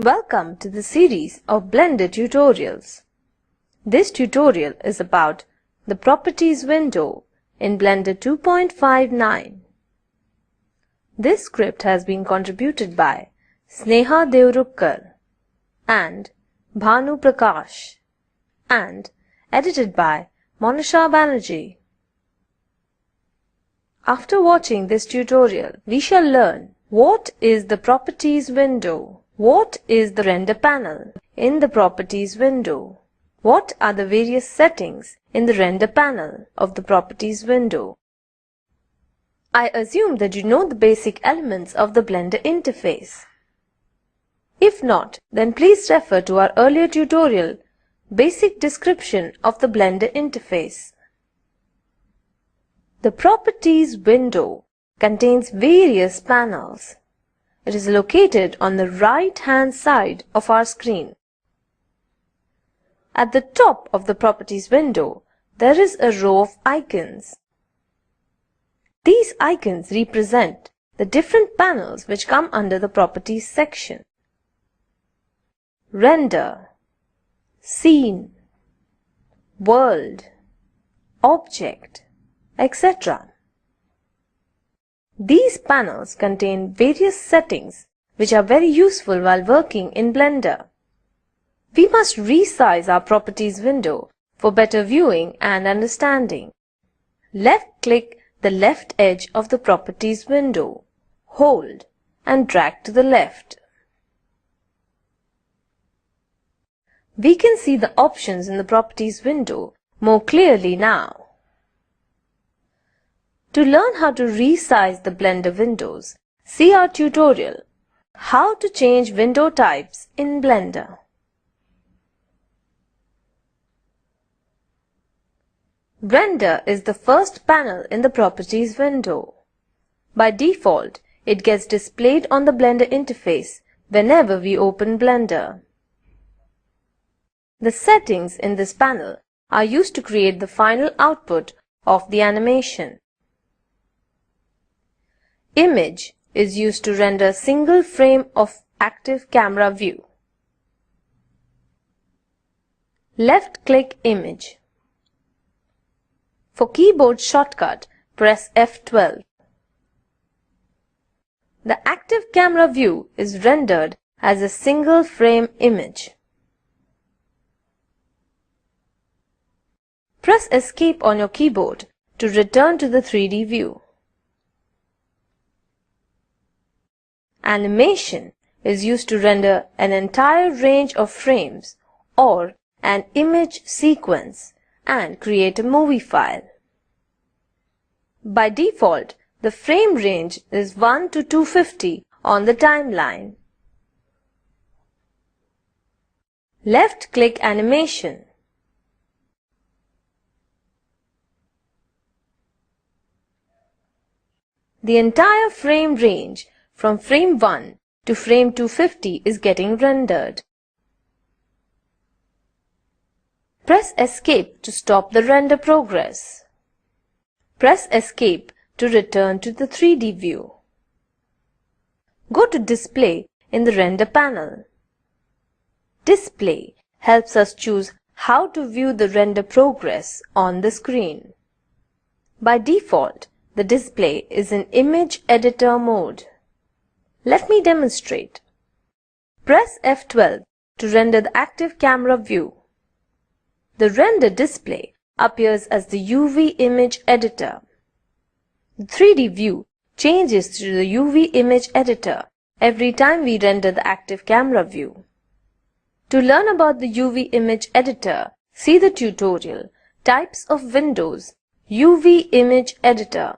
Welcome to the series of Blender tutorials. This tutorial is about the Properties window in Blender 2.59. This script has been contributed by Sneha Devrukkar and Bhanu Prakash and edited by Monisha Banerjee. After watching this tutorial, we shall learn what is the Properties window, what is the render panel in the Properties window, what are the various settings in the render panel of the Properties window. I assume that you know the basic elements of the Blender interface. If not, then please refer to our earlier tutorial, Basic Description of the Blender Interface. The Properties window contains various panels. It is located on the right-hand side of our screen. At the top of the Properties window, there is a row of icons. These icons represent the different panels which come under the Properties section. Render, Scene, World, Object, etc. These panels contain various settings which are very useful while working in Blender. We must resize our Properties window for better viewing and understanding. Left-click the left edge of the Properties window, hold and drag to the left. We can see the options in the Properties window more clearly now. To learn how to resize the Blender windows, see our tutorial, How to Change Window Types in Blender. Render is the first panel in the Properties window. By default, it gets displayed on the Blender interface whenever we open Blender. The settings in this panel are used to create the final output of the animation. Image is used to render a single frame of active camera view. Left-click image. For keyboard shortcut, press F12. The active camera view is rendered as a single frame image. Press Escape on your keyboard to return to the 3D view. Animation is used to render an entire range of frames or an image sequence and create a movie file. By default, the frame range is 1 to 250 on the timeline. Left-click animation. The entire frame range from frame 1 to frame 250 is getting rendered. Press Escape to stop the render progress. Press Escape to return to the 3D view. Go to Display in the render panel. Display helps us choose how to view the render progress on the screen. By default, the display is in Image Editor mode. Let me demonstrate. Press F12 to render the active camera view. The render display appears as the UV Image Editor. The 3D view changes to the UV Image Editor every time we render the active camera view. To learn about the UV Image Editor, see the tutorial Types of Windows, UV Image Editor.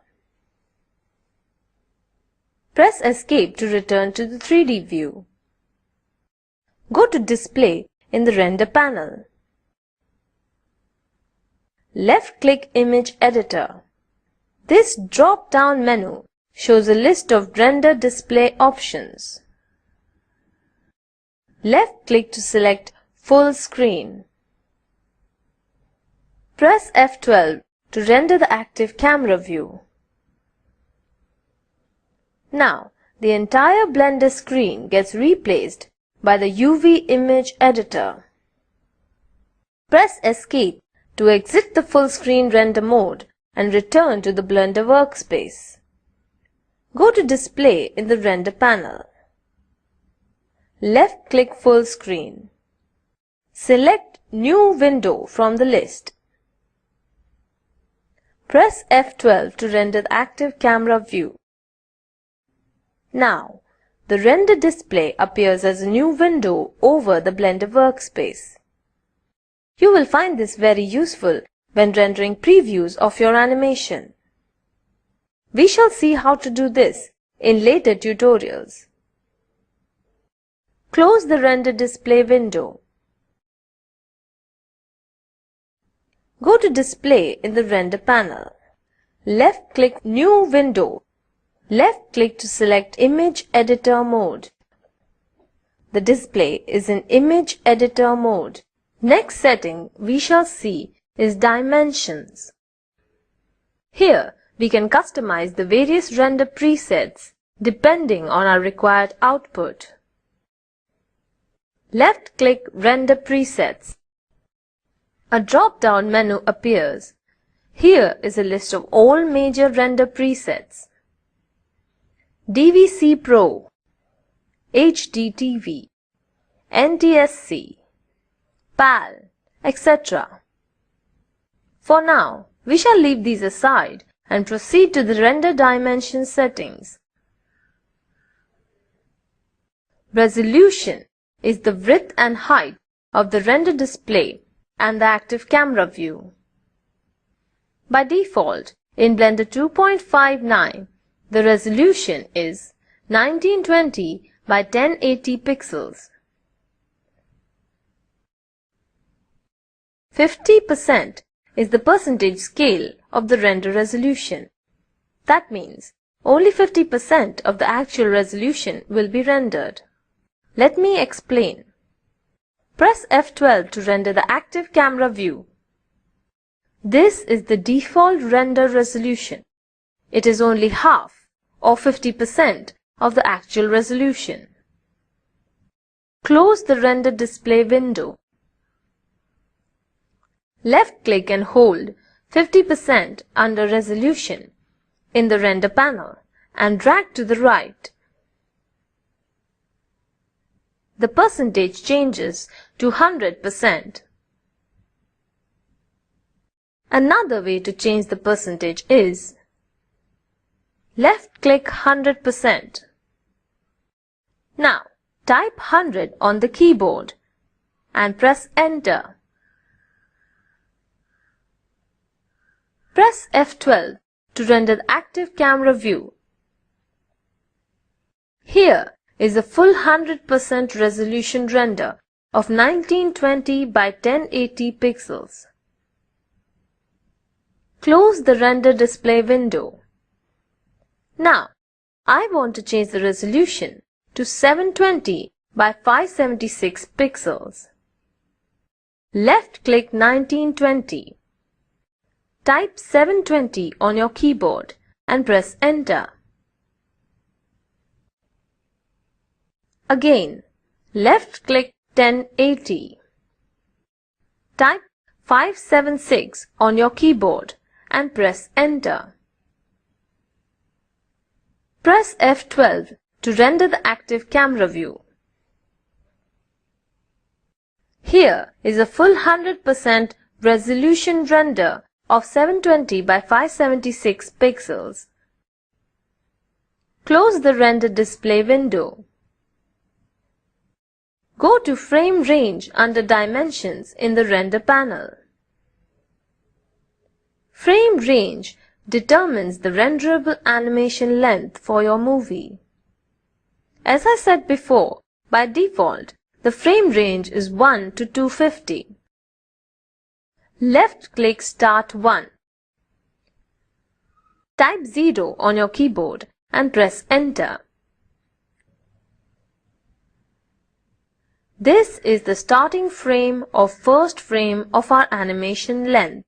Press Escape to return to the 3D view. Go to Display in the render panel. Left-click Image Editor. This drop-down menu shows a list of render display options. Left-click to select Full Screen. Press F12 to render the active camera view. Now, the entire Blender screen gets replaced by the UV image editor. Press Escape to exit the full screen render mode and return to the Blender workspace. Go to Display in the render panel. Left-click Full Screen. Select New Window from the list. Press F12 to render the active camera view. Now, the render display appears as a new window over the Blender workspace. You will find this very useful when rendering previews of your animation. We shall see how to do this in later tutorials. Close the render display window. Go to Display in the render panel. Left-click New Window. Left-click to select Image Editor mode. The display is in Image Editor mode. Next setting we shall see is Dimensions. Here we can customize the various render presets depending on our required output. Left-click Render Presets. A drop-down menu appears. Here is a list of all major render presets. DVC Pro, HDTV, NTSC, PAL, etc. For now, we shall leave these aside and proceed to the render dimension settings. Resolution is the width and height of the render display and the active camera view. By default, in Blender 2.59, the resolution is 1920 by 1080 pixels. 50% is the percentage scale of the render resolution. That means only 50% of the actual resolution will be rendered. Let me explain. Press F12 to render the active camera view. This is the default render resolution. It is only half or 50% of the actual resolution. Close the render display window. Left-click and hold 50% under resolution in the render panel and drag to the right. The percentage changes to 100%. Another way to change the percentage is left-click 100%. Now, type 100 on the keyboard and press Enter. Press F12 to render the active camera view. Here is a full 100% resolution render of 1920 by 1080 pixels. Close the render display window. Now, I want to change the resolution to 720 by 576 pixels. Left-click 1920. Type 720 on your keyboard and press Enter. Again, left-click 1080. Type 576 on your keyboard and press Enter. Press F12 to render the active camera view. Here is a full 100% resolution render of 720 by 576 pixels. Close the render display window. Go to Frame Range under Dimensions in the render panel. Frame range determines the renderable animation length for your movie. As I said before, by default, the frame range is 1 to 250. Left-click Start 1. Type 0 on your keyboard and press Enter. This is the starting frame or first frame of our animation length.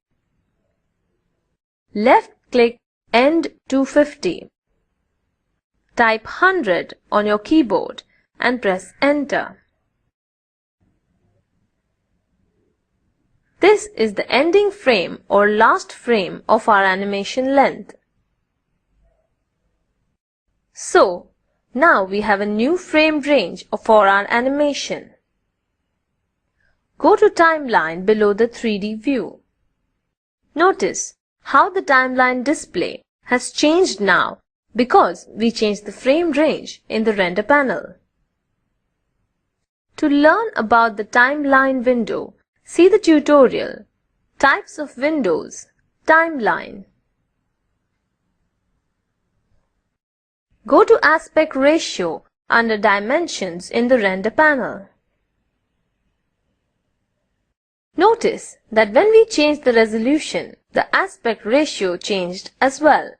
Left-click End 250. Type 100 on your keyboard and press Enter. This is the ending frame or last frame of our animation length. So, now we have a new frame range for our animation. Go to Timeline below the 3D view. Notice how the timeline display has changed now because we changed the frame range in the render panel. To learn about the timeline window, see the tutorial, Types of Windows, Timeline. Go to Aspect Ratio under Dimensions in the render panel. Notice that when we changed the resolution, the aspect ratio changed as well.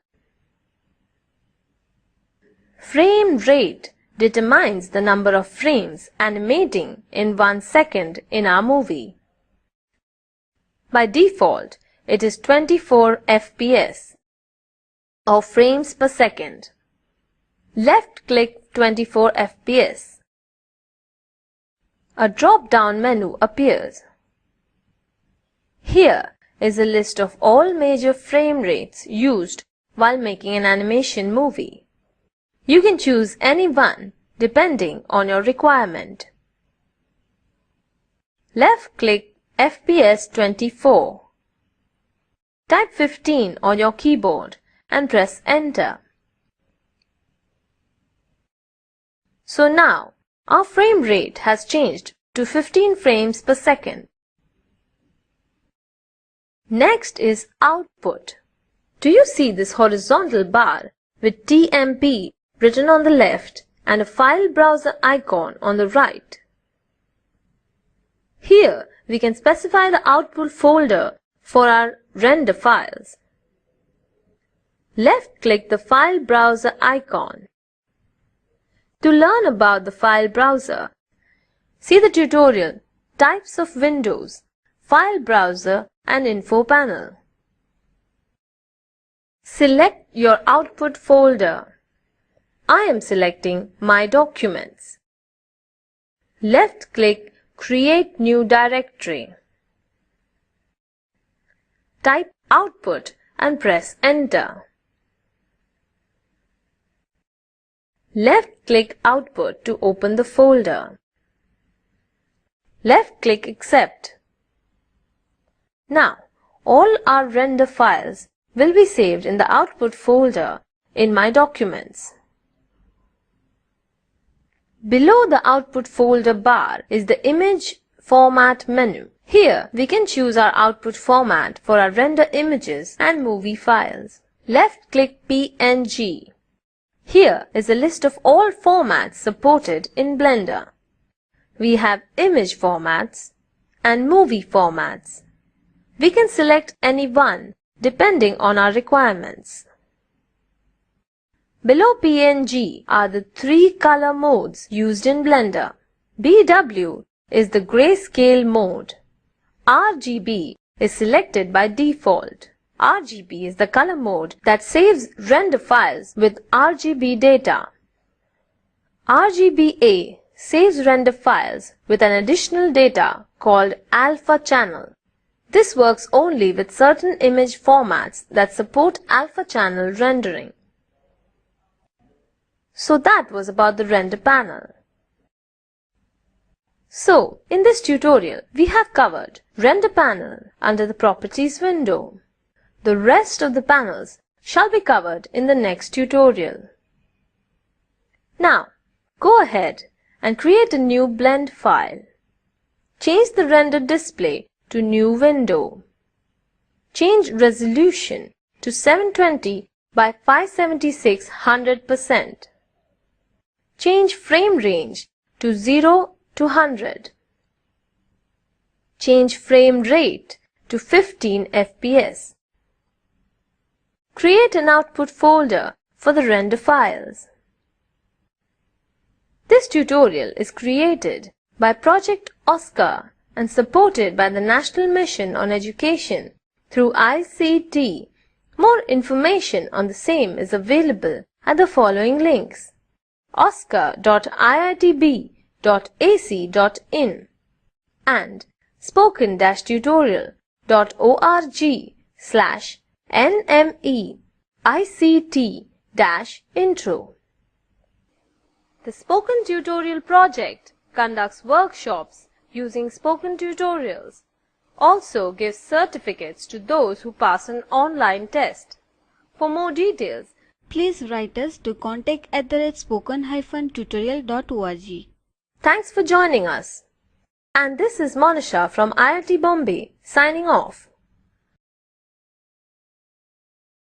Frame rate determines the number of frames animating in 1 second in our movie. By default, it is 24 FPS or frames per second. Left-click 24 FPS. A drop-down menu appears. Here is a list of all major frame rates used while making an animation movie. You can choose any one depending on your requirement. Left-click FPS 24. Type 15 on your keyboard and press Enter. So now, our frame rate has changed to 15 frames per second. Next is Output. Do you see this horizontal bar with TMP written on the left and a file browser icon on the right? Here we can specify the output folder for our render files. Left-click the file browser icon. To learn about the file browser, see the tutorial Types of Windows, File Browser and Info panel. Select your output folder. I am selecting My Documents. Left-click Create New Directory. Type Output and press Enter. Left-click Output to open the folder. Left-click Accept. Now, all our render files will be saved in the Output folder in My Documents. Below the Output folder bar is the Image Format menu. Here, we can choose our output format for our render images and movie files. Left-click PNG. Here is a list of all formats supported in Blender. We have image formats and movie formats. We can select any one depending on our requirements. Below PNG are the 3 color modes used in Blender. BW is the grayscale mode. RGB is selected by default. RGB is the color mode that saves render files with RGB data. RGBA saves render files with an additional data called alpha channel. This works only with certain image formats that support alpha channel rendering. So that was about the render panel. So, in this tutorial, we have covered Render Panel under the Properties window. The rest of the panels shall be covered in the next tutorial. Now, go ahead and create a new blend file. Change the render display to New Window. Change resolution to 720 by 576 100%. Change frame range to 0 to 100. Change frame rate to 15 FPS. Create an output folder for the render files. This tutorial is created by Project Oscar and supported by the National Mission on Education through ICT. More information on the same is available at the following links: oscar.iitb.ac.in and spoken-tutorial.org/nmeict-intro. The Spoken Tutorial project conducts workshops using spoken tutorials, also gives certificates to those who pass an online test. For more details, please write us to contact@spoken-tutorial.org. Thanks for joining us. And this is Monisha from IIT Bombay signing off.